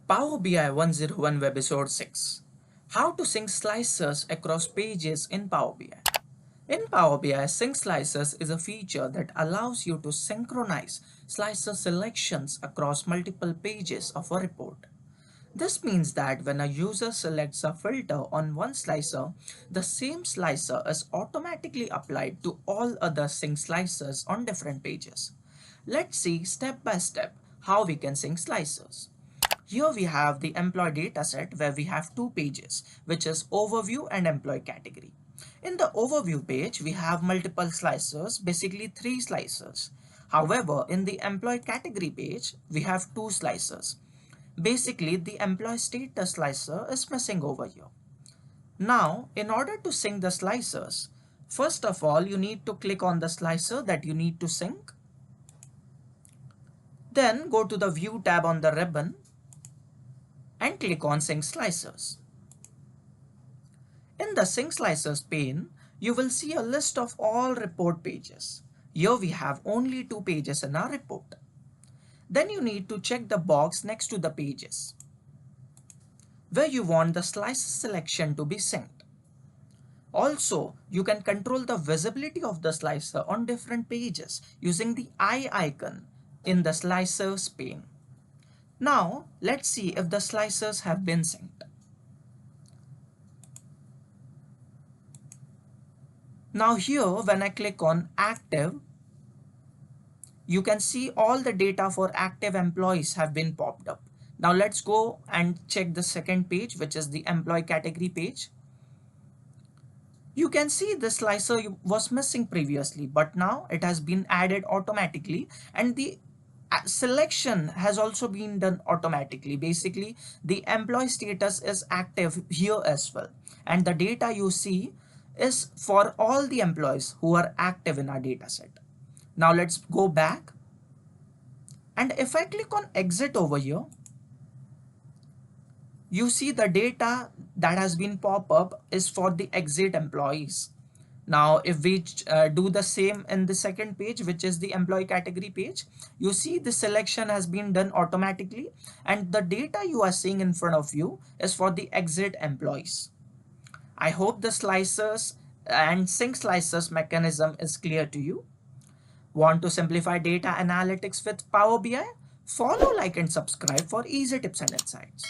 Power BI 101 Webisode 6. How to sync slicers across pages in Power BI. In Power BI, Sync Slicers is a feature that allows you to synchronize slicer selections across multiple pages of a report. This means that when a user selects a filter on one slicer, the same slicer is automatically applied to all other sync slicers on different pages. Let's see step by step how we can sync slicers. Here we have the employee dataset where we have two pages, which is overview and employee category. In the overview page, we have multiple slicers, basically three slicers. However, in the employee category page, we have two slicers. Basically, the employee status slicer is missing over here. Now, in order to sync the slicers, first of all, you need to click on the slicer that you need to sync. Then go to the View tab on the ribbon and click on Sync Slicers. In the Sync Slicers pane, you will see a list of all report pages. Here we have only two pages in our report. Then you need to check the box next to the pages where you want the slicer selection to be synced. Also, you can control the visibility of the slicer on different pages using the eye icon in the Slicers pane. Now, let's see if the slicers have been synced. Now here, when I click on Active, you can see all the data for active employees have been popped up. Now let's go and check the second page, which is the employee category page. You can see the slicer was missing previously, but now it has been added automatically, and the selection has also been done automatically. Basically, the employee status is active here as well, and the data you see is for all the employees who are active in our data set. Now let's go back, and if I click on exit over here, you see the data that has been pop up is for the exit employees. Now, if we do the same in the second page, which is the employee category page, you see the selection has been done automatically, and the data you are seeing in front of you is for the exit employees. I hope the slicers and sync slicers mechanism is clear to you. Want to simplify data analytics with Power BI? Follow, like, and subscribe for easy tips and insights.